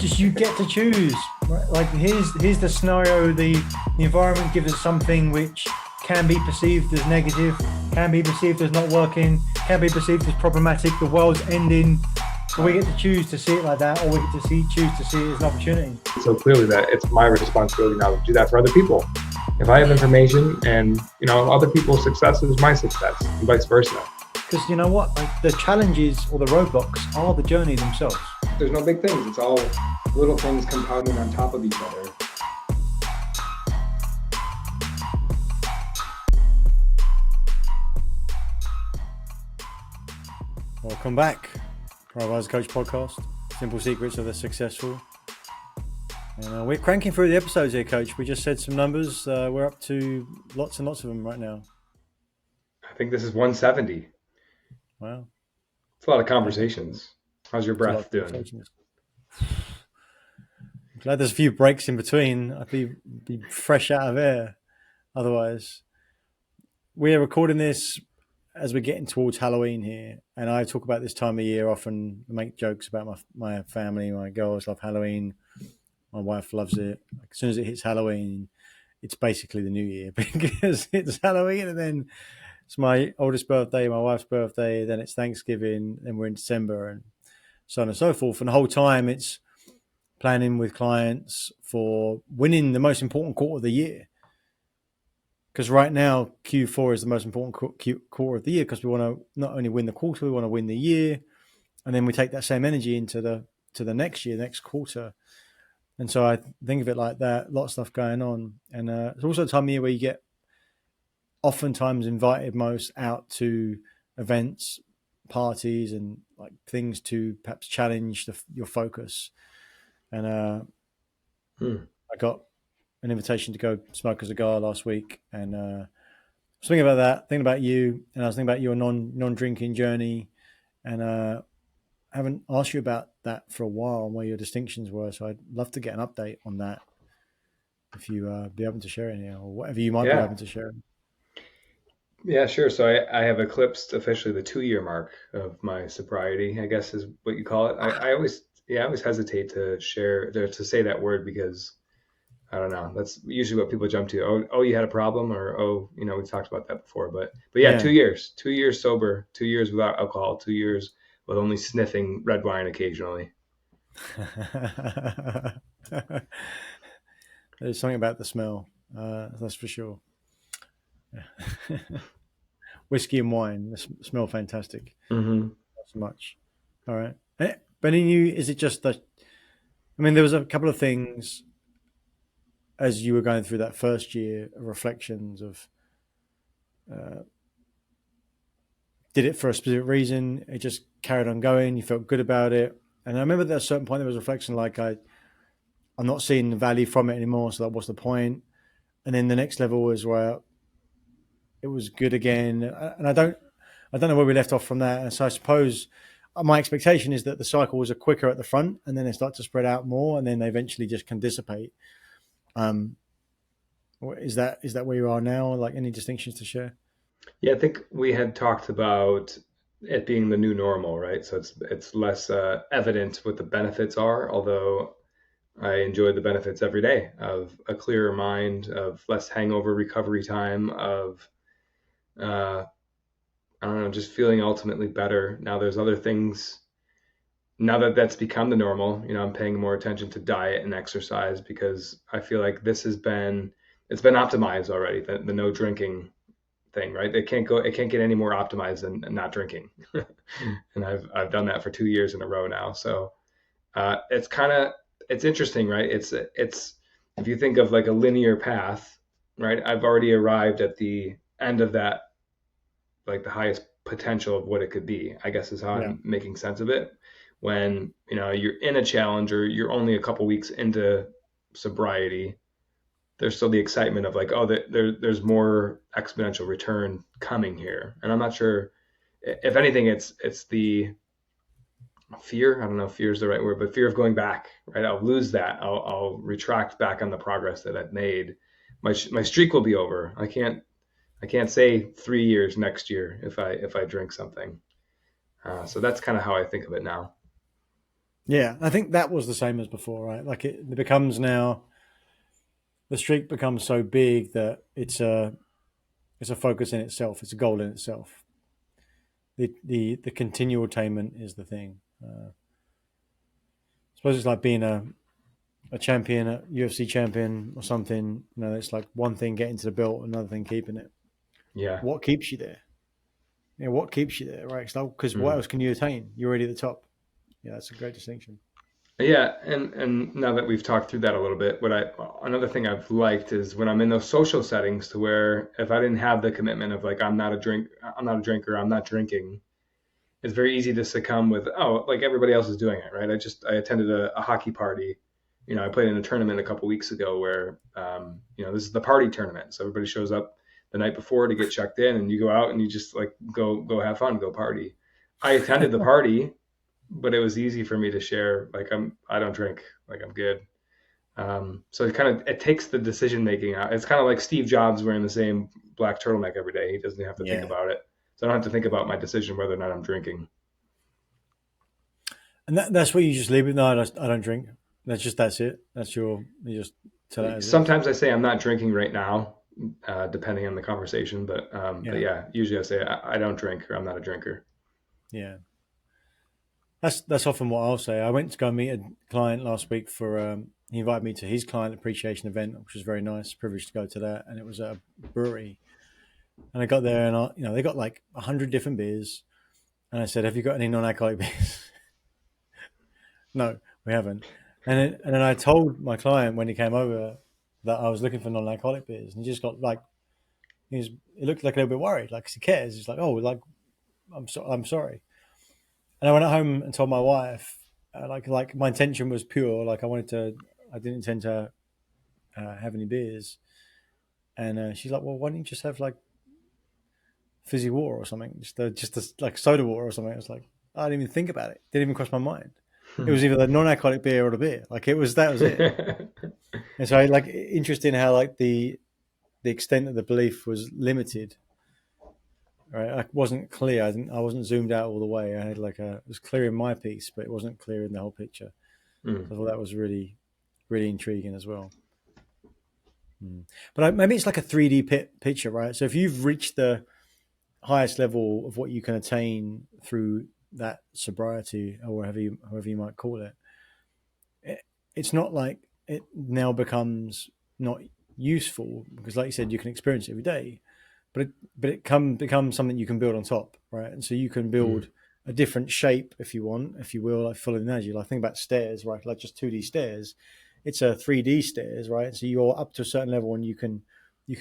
just you get to choose. Right? Like here's the scenario. The environment gives us something which can be perceived as negative, can be perceived as not working, can be perceived as problematic. The world's ending. But we get to choose to see it like that, or we get to choose to see it as an opportunity. So clearly that it's my responsibility now to do that for other people. If I have information and, other people's success is my success and vice versa. Because you know what? Like, the challenges or the roadblocks are the journey themselves. There's no big things. It's all little things compounding on top of each other. Welcome back. Rewiring Coach Podcast. Simple secrets of the successful. And we're cranking through the episodes here, Coach. We just said some numbers. We're up to lots and lots of them right now. I think this is 170. Wow. It's a lot of conversations. How's your breath doing? I'm glad there's a few breaks in between. I'd be fresh out of air otherwise. We're recording this as we're getting towards Halloween here, and I talk about this time of year often, make jokes about my family. My girls love Halloween. My wife loves it. As soon as it hits Halloween, it's basically the new year because it's Halloween, and then it's my oldest birthday, my wife's birthday, then it's Thanksgiving, then we're in December, and so on and so forth. And the whole time it's planning with clients for winning the most important quarter of the year. Because right now, Q4 is the most important quarter of the year because we want to not only win the quarter, we want to win the year. And then we take that same energy into the next year, next quarter. And so I think of it like that, a lot of stuff going on. And it's also a time of year where you get oftentimes invited most out to events, parties, and like things to perhaps challenge your focus. And I got an invitation to go smoke a cigar last week, and I was thinking about that, thinking about you, and I was thinking about your non-drinking journey, and I haven't asked you about that for a while and where your distinctions were, so I'd love to get an update on that if you be open to sharing here, or whatever you might be open to sharing. Yeah, sure. So I have eclipsed officially the 2-year mark of my sobriety, I guess is what you call it. I always hesitate to say that word because I don't know. That's usually what people jump to. Oh, you had a problem, or we've talked about that before. But yeah, 2 years, 2 years sober, 2 years without alcohol, 2 years with only sniffing red wine occasionally. There's something about the smell, that's for sure. Whiskey and wine, they smell fantastic. Mm-hmm. Not so much. All right. But in you, is it just that? I mean, there was a couple of things as you were going through that first year of reflections of did it for a specific reason, it just carried on going, you felt good about it. And I remember at a certain point there was a reflection like I'm not seeing the value from it anymore, so what's the point? And then the next level was where it was good again. And I don't know where we left off from that. And so I suppose my expectation is that the cycles are quicker at the front and then they start to spread out more and then they eventually just can dissipate. Is that where you are now? Like, any distinctions to share? Yeah, I think we had talked about it being the new normal, right? So it's less evident what the benefits are, although I enjoy the benefits every day of a clearer mind, of less hangover recovery time, of I don't know, just feeling ultimately better. Now there's other things. Now that that's become the normal, I'm paying more attention to diet and exercise because I feel like it's been optimized already, the no drinking thing, right? It can't get any more optimized than not drinking. And I've done that for 2 years in a row now. So it's interesting, right? It's if you think of like a linear path, right? I've already arrived at the end of that, like the highest potential of what it could be, I guess is how I'm making sense of it. When, you're in a challenge or you're only a couple weeks into sobriety, there's still the excitement of like, oh, there's more exponential return coming here. And I'm not sure, if anything, it's the fear. I don't know if fear is the right word, but fear of going back, right? I'll lose that. I'll retract back on the progress that I've made. My streak will be over. I can't say 3 years next year if I drink something. So that's kind of how I think of it now. Yeah, I think that was the same as before, right? Like it becomes now, the streak becomes so big that it's a focus in itself. It's a goal in itself. The continual attainment is the thing. I suppose it's like being a champion, a UFC champion or something. You know, it's like one thing getting to the belt, another thing keeping it. Yeah. What keeps you there? Yeah, what keeps you there, right? It's like, because what Mm. else can you attain? You're already at the top. Yeah, that's a great distinction. Yeah, and now that we've talked through that a little bit, what I another thing I've liked is when I'm in those social settings to where if I didn't have the commitment of like I'm not a drinker, I'm not drinking, it's very easy to succumb with, oh, like everybody else is doing it, right? I attended a hockey party. You know, I played in a tournament a couple weeks ago where you know, this is the party tournament, so everybody shows up the night before to get checked in, and you go out and you just like go have fun, go party. I attended the party, but it was easy for me to share. Like I don't drink, like I'm good. So it takes the decision making out. It's kind of like Steve Jobs wearing the same black turtleneck every day. He doesn't have to think Yeah, about it. So I don't have to think about my decision whether or not I'm drinking. and that's what you just leave it. No, I don't drink. That's it. That's you just tell it as is. Sometimes I say I'm not drinking right now, depending on the conversation. But Yeah, yeah, usually I say I don't drink or I'm not a drinker. yeah. That's often what I'll say. I went to go meet a client last week for. He invited me to his client appreciation event, which was very nice. Privileged to go to that, and it was at a brewery. And I got there, and they got like 100 different beers. And I said, "Have you got any non-alcoholic beers?" No, we haven't. And then I told my client when he came over that I was looking for non-alcoholic beers, and he just got like he looked like a little bit worried, like 'cause he cares. He's like, "Oh, like I'm sorry." And I went home and told my wife, like my intention was pure. Like I didn't intend to have any beers. And she's like, "Well, why don't you just have like fizzy water or something? Like soda water or something?" I was like, I didn't even think about it. Didn't even cross my mind. It was either the non-alcoholic beer or the beer. Like that was it. And so, like, interesting how like the extent of the belief was limited. Right, I wasn't clear. I wasn't zoomed out all the way. I had it was clear in my piece, but it wasn't clear in the whole picture. Mm. So I thought that was really, really intriguing as well. But maybe it's like a 3D picture, right? So if you've reached the highest level of what you can attain through that sobriety, or however you might call it, it's not like it now becomes not useful because, like you said, you can experience it every day, but becomes something you can build on top, right? And so you can Mm. build a different shape if you want, if you will, like follow the analogy. Like think about stairs, right? Like just 2D stairs. It's a 3D stairs, right? So you're up to a certain level and you can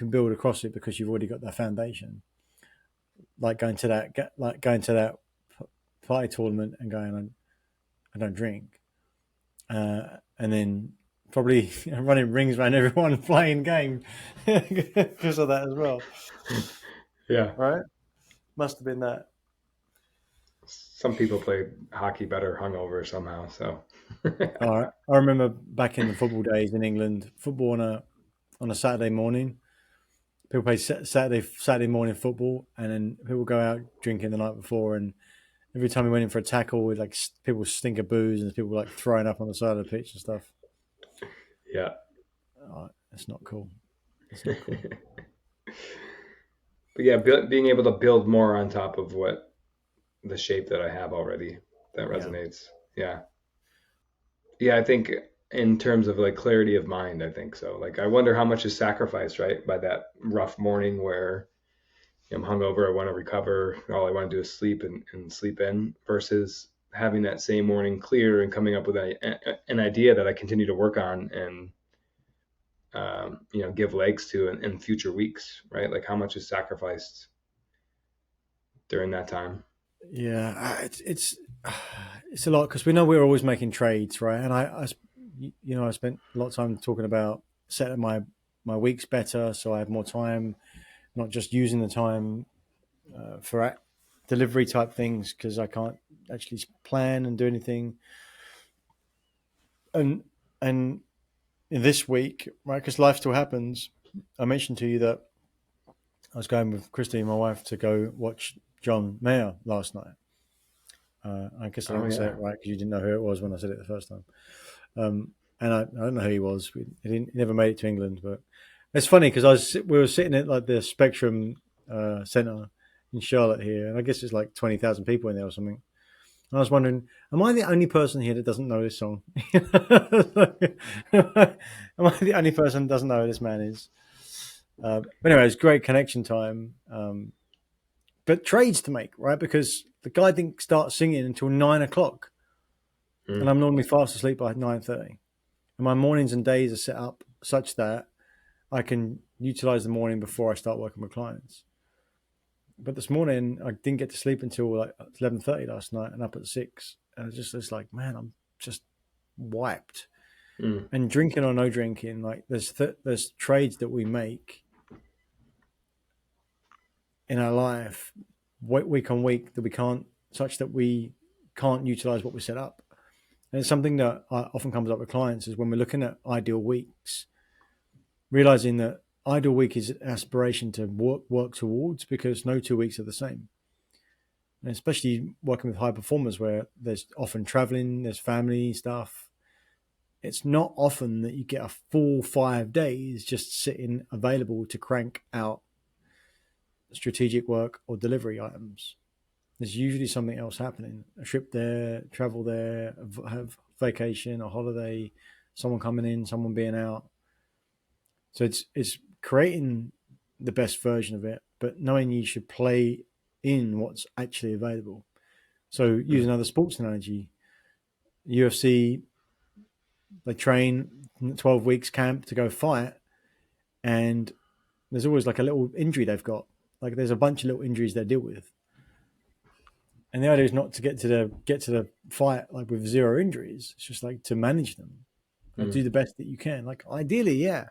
build across it because you've already got that foundation. Like going to that party tournament and going, I don't drink, and then probably running rings around everyone playing game because of that as well, Yeah. right? Must have been that. Some people play hockey better hungover somehow. So All right. I remember back in the football days in England, football on a Saturday morning. People play Saturday morning football, and then people go out drinking the night before. And every time we went in for a tackle, with like people stink of booze, and people like throwing up on the side of the pitch and stuff. yeah. It's not cool. It's not cool. But yeah, being able to build more on top of what the shape that I have already, that Yeah. resonates. Yeah. Yeah, I think in terms of like clarity of mind, I think so. Like I wonder how much is sacrificed, right, by that rough morning where I'm hungover, I want to recover, all I want to do is sleep and sleep in, versus having that same morning clear and coming up with an idea that I continue to work on and you know, give legs to in future weeks, right? Like how much is sacrificed during that time. Yeah, it's a lot because we know we're always making trades, right? And I spent a lot of time talking about setting my weeks better, so I have more time, not just using the time for delivery type things because I can't actually plan and do anything. And and this week, right? Because life still happens. I mentioned to you that I was going with Christy, my wife, to go watch John Mayer last night. I guess I Oh didn't say yeah. it right because you didn't know who it was when I said it the first time. And I don't know who he was. He never made it to England, but it's funny because we were sitting at like the Spectrum Centre in Charlotte here, and I guess it's like 20,000 people in there or something. And I was wondering, am I the only person here that doesn't know this song? Am I the only person that doesn't know who this man is? But anyway, it's great connection time. But trades to make, right? Because the guy didn't start singing until 9 o'clock, and Mm. I'm normally fast asleep by 9:30. And my mornings and days are set up such that I can utilize the morning before I start working with clients. But this morning I didn't get to sleep until like 11:30 last night, and up at 6. And it's like, man, I'm just wiped. Mm. And drinking or no drinking, like there's trades that we make in our life week on week that we can't, such that we can't utilize what we set up. And it's something that often comes up with clients is when we're looking at ideal weeks, realizing that ideal week is an aspiration to work towards, because no 2 weeks are the same. And especially working with high performers where there's often traveling, there's family stuff. It's not often that you get a full 5 days just sitting available to crank out strategic work or delivery items. There's usually something else happening: a trip there, travel there, have vacation, a holiday, someone coming in, someone being out. So it's creating the best version of it, but knowing you should play in what's actually available. So use Mm. another sports analogy. UFC, they train 12 weeks camp to go fight, and there's always like a little injury they've got. Like there's a bunch of little injuries they deal with. And the idea is not to get to the fight like with zero injuries. It's just like to manage them. Like do Mm. the best that you can. Like ideally, yeah,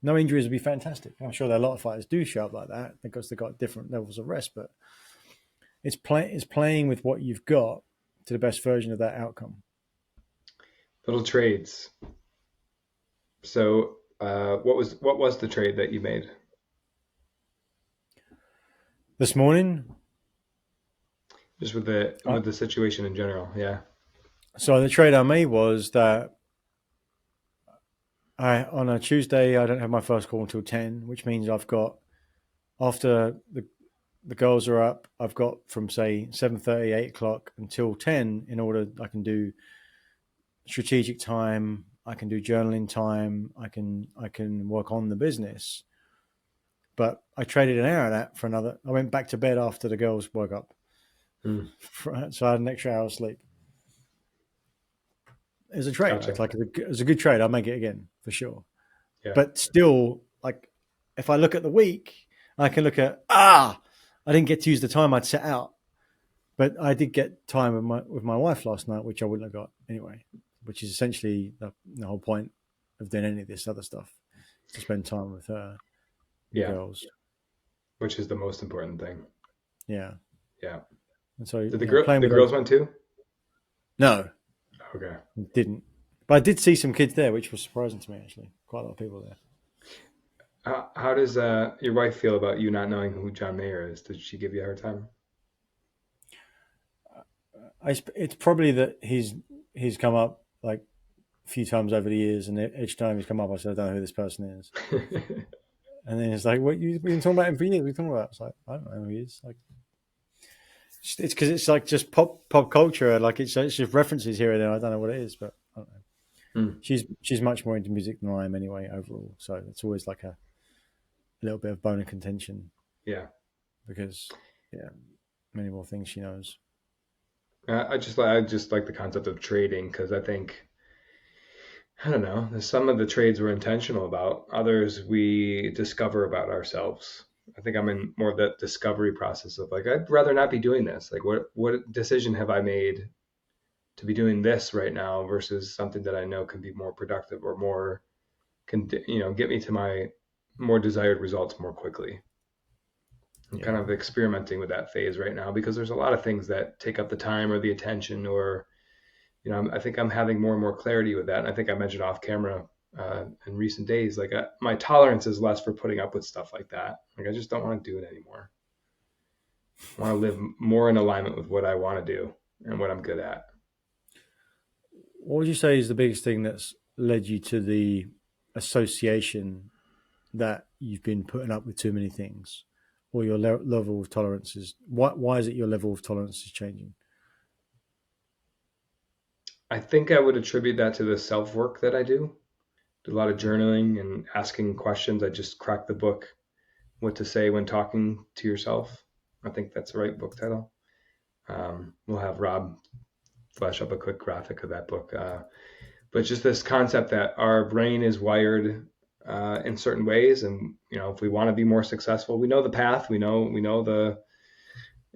no injuries would be fantastic. I'm sure there are a lot of fighters do show up like that because they've got different levels of rest, but it's playing with what you've got to the best version of that outcome. Little trades. So, what was the trade that you made? This morning, Just with the I, with the situation in general. Yeah. so the trade I made was that I on a Tuesday I don't have my first call until 10, which means I've got after the girls are up, I've got from say 7:30, 8 o'clock until 10 in order I can do strategic time, I can do journaling time, I can work on the business. But I traded an hour of that for another. I went back to bed after the girls woke up, Mm. so I had an extra hour of sleep. It was a trade. Gotcha. It was a good trade. I'll make it again for sure. Yeah. But still, like if I look at the week, I can look at I didn't get to use the time I'd set out, but I did get time with my wife last night, which I wouldn't have got anyway. Which is essentially the whole point of doing any of this other stuff, is to spend time with her, and the Yeah. girls. Which is the most important thing. Yeah, Yeah. and so Did the playing the with girls those. went too? No, Okay. didn't. But I did see some kids there, which was surprising to me actually. Quite a lot of people there. How does your wife feel about you not knowing who John Mayer is? Did she give you a hard time? It's probably that he's come up like a few times over the years, and each time he's come up, I said, I don't know who this person is. And then it's like, what you've been talking about him for years? What are you talking about? It's like, I don't know who he is. Like, it's because it's like just pop culture. Like it's just references here and there. I don't know what it is, but I don't know. Mm. She's much more into music than I am anyway. Overall, so it's always like a little bit of bone of contention Yeah. because yeah, many more things she knows. I just like the concept of trading because I think I don't know. Some of the trades we're intentional about. Others we discover about ourselves. I think I'm in more of that discovery process of like I'd rather not be doing this. Like what decision have I made to be doing this right now versus something that I know can be more productive or more can get me to my more desired results more quickly. I'm kind Yeah, of experimenting with that phase right now because there's a lot of things that take up the time or the attention or I think I'm having more and more clarity with that. And I think I mentioned off camera in recent days, like my tolerance is less for putting up with stuff like that. Like I just don't want to do it anymore. I want to live more in alignment with what I want to do. and what I'm good at. What would you say is the biggest thing that's led you to the association that you've been putting up with too many things, or your level of tolerance is? Why is it your level of tolerance is changing? I think I would attribute that to the self work that I do a lot of journaling and asking questions. I just cracked the book, What to Say When Talking to Yourself. I think that's the right book title. We'll have Rob flash up a quick graphic of that book. But just this concept that our brain is wired in certain ways, and if we want to be more successful, we know the path. We know the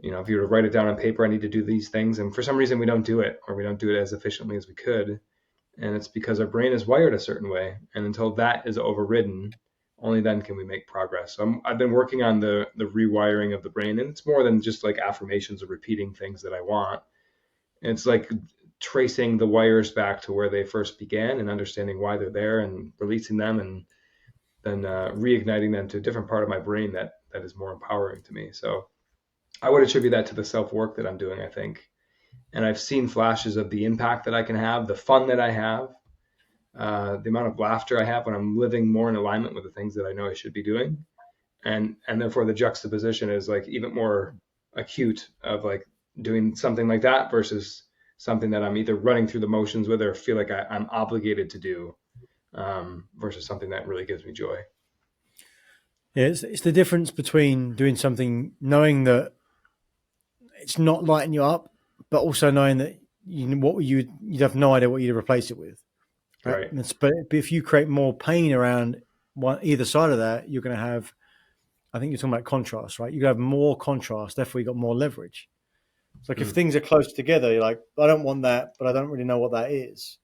if you were to write it down on paper, I need to do these things, and for some reason we don't do it, or we don't do it as efficiently as we could. And it's because our brain is wired a certain way, and until that is overridden, only then can we make progress. So I've been working on the rewiring of the brain, and it's more than just like affirmations or repeating things that I want. It's like tracing the wires back to where they first began and understanding why they're there and releasing them, and then reigniting them to a different part of my brain that is more empowering to me. So I would attribute that to the self work that I'm doing, I think. And I've seen flashes of the impact that I can have, the fun that I have, the amount of laughter I have when I'm living more in alignment with the things that I know I should be doing. And therefore the juxtaposition is like even more acute of like doing something like that versus something that I'm either running through the motions with or feel like I'm obligated to do, versus something that really gives me joy. Yeah, it's the difference between doing something, knowing that it's not lighting you up, but also knowing that you'd have no idea what you'd replace it with. Right? Right. But if you create more pain around either side of that, you're going to have. I think you're talking about contrast, right? You have more contrast, therefore you got more leverage. It's like if Mm. things are close together, you're like, I don't want that, but I don't really know what that is.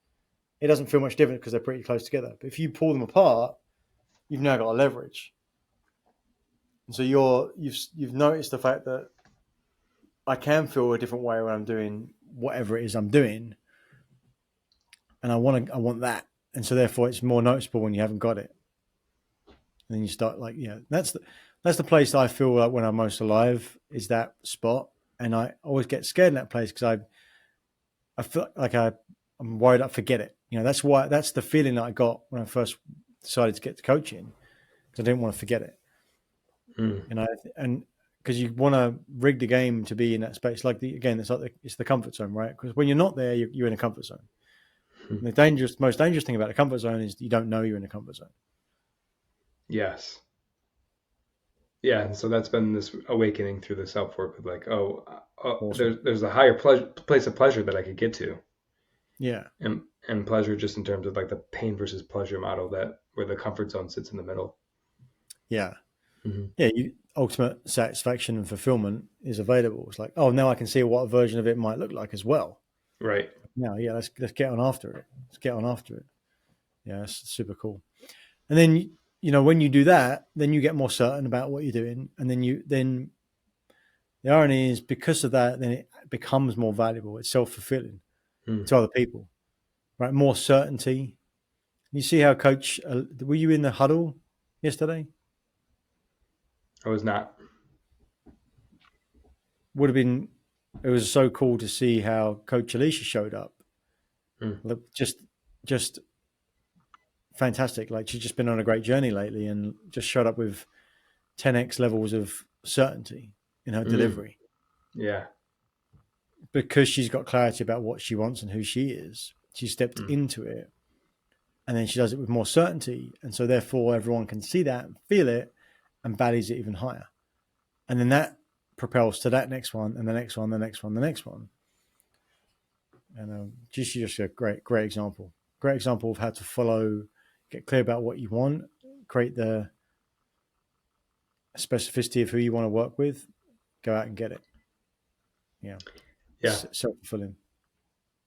It doesn't feel much different because they're pretty close together. But if you pull them apart, you've now got a leverage. And so you've noticed the fact that I can feel a different way when I'm doing whatever it is I'm doing, and I want that, and so therefore it's more noticeable when you haven't got it. And then you start like, that's the place I feel like when I'm most alive is that spot, and I always get scared in that place because I feel like I'm worried I forget it. That's the feeling that I got when I first decided to get to coaching because I didn't want to forget it. Mm. And because you want to rig the game to be in that space. Like it's the comfort zone, right? Because when you're not there, you're in a comfort zone. Mm. And most dangerous thing about a comfort zone is you don't know you're in a comfort zone. Yes. Yeah. And so that's been this awakening through the self work of like, Awesome. there's a higher place of pleasure that I could get to. Yeah. And pleasure just in terms of like the pain versus pleasure model, that where the comfort zone sits in the middle. Yeah. Mm-hmm. Yeah. Ultimate satisfaction and fulfillment is available. It's like, oh, now I can see what a version of it might look like as well. Right. Now, yeah, let's get on after it. Let's get on after it. Yeah, that's super cool. And then when you do that, then you get more certain about what you're doing, and then the irony is because of that, then it becomes more valuable. It's self fulfilling Mm. to other people, right? More certainty. You see how coach? Were you in the huddle yesterday? I was not. Would have been. It was so cool to see how Coach Alicia showed up. Mm. Just fantastic. Like she's just been on a great journey lately, and just showed up with 10x levels of certainty in her Mm. delivery Yeah. because she's got clarity about what she wants and who she is. She stepped Mm. into it, and then she does it with more certainty, and so therefore everyone can see that and feel it and values it even higher, and then that propels to that next one and the next one, the next one, the next one. And she's just a great example. Great example of how to follow, get clear about what you want, create the specificity of who you want to work with, go out and get it. Yeah, Yeah. self-fulfilling.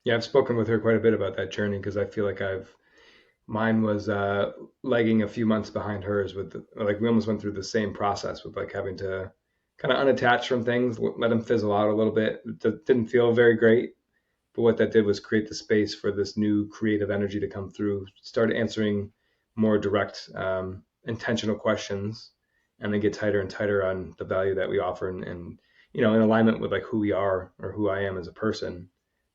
Yeah. I've spoken with her quite a bit about that journey because I feel like mine was lagging a few months behind hers like we almost went through the same process with like having to kind of unattach from things, let them fizzle out a little bit. It didn't feel very great. But what that did was create the space for this new creative energy to come through, start answering more direct, intentional questions, and then get tighter and tighter on the value that we offer. And in alignment with like who we are or who I am as a person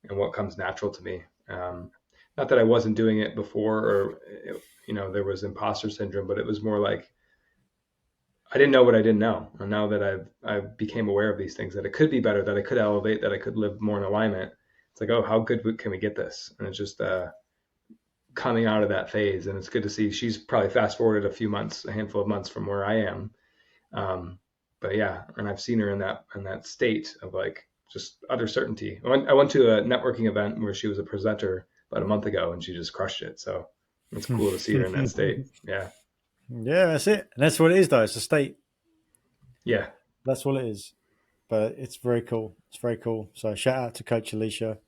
and what comes natural to me. Not that I wasn't doing it before, or there was imposter syndrome, but it was more like I didn't know what I didn't know. And now that I became aware of these things, that it could be better, that I could elevate, that I could live more in alignment. It's like, oh, how good can we get this? And it's just coming out of that phase. And it's good to see she's probably fast forwarded a handful of months from where I am. But yeah, and I've seen her in that state of like just utter certainty. I went to a networking event where she was a presenter about a month ago, and she just crushed it. So it's cool to see her in that state. Yeah. Yeah, that's it. And that's what it is, though. It's a state. Yeah. That's what it is. But it's very cool. It's very cool. So shout out to Coach Alicia.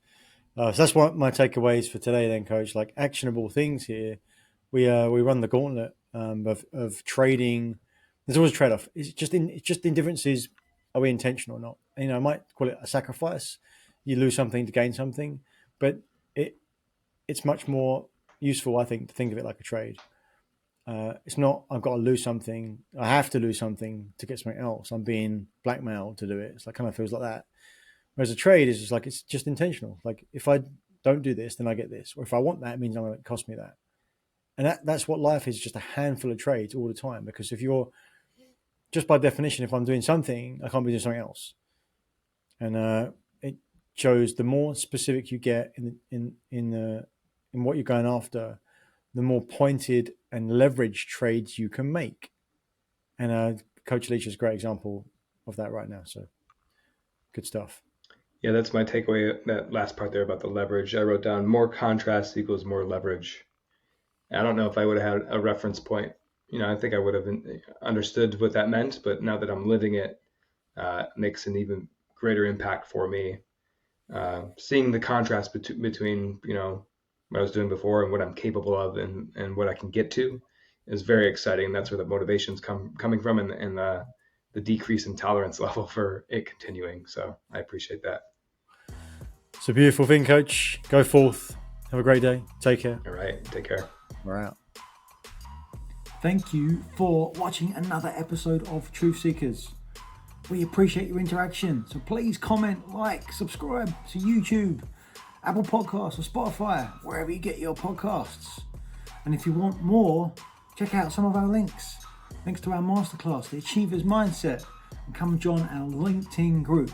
So that's what my takeaways for today, then, Coach. Like actionable things here. We run the gauntlet of trading. There's always a trade off. It's just in differences. Are we intentional or not? And, I might call it a sacrifice. You lose something to gain something, but it's much more useful, I think, to think of it like a trade. It's not I've got to lose something. I have to lose something to get something else. I'm being blackmailed to do it. It's like kind of feels like that. Whereas a trade is just like it's just intentional. Like if I don't do this, then I get this. Or if I want that, it means it cost me that. And that's what life is, just a handful of trades all the time. Because if you're just by definition, if I'm doing something, I can't be doing something else. And it shows the more specific you get in what you're going after, the more pointed and leveraged trades you can make. And Coach Leach is a great example of that right now. So good stuff. Yeah, that's my takeaway. That last part there about the leverage, I wrote down more contrast equals more leverage. I don't know if I would have had a reference point. I think I would have understood what that meant, but now that I'm living it, makes an even greater impact for me. Seeing the contrast between what I was doing before and what I'm capable of and what I can get to is very exciting. That's where the motivation's coming from, and the decrease in tolerance level for it continuing. So I appreciate that. It's a beautiful thing, Coach. Go forth. Have a great day. Take care. All right. Take care. We're out. Thank you for watching another episode of Truth Seekers. We appreciate your interaction. So please comment, like, subscribe to YouTube, Apple Podcasts, or Spotify, wherever you get your podcasts. And if you want more, check out some of our links. Links to our masterclass, The Achiever's Mindset, and come join our LinkedIn group.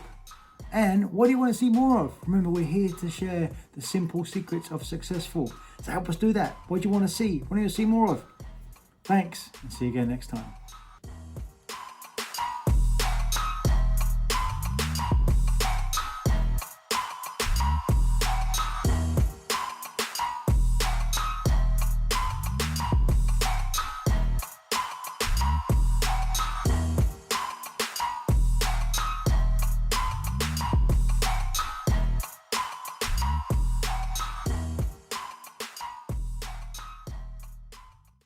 And what do you want to see more of? Remember, we're here to share the simple secrets of successful. So help us do that. What do you want to see? What do you want to see more of? Thanks, and see you again next time.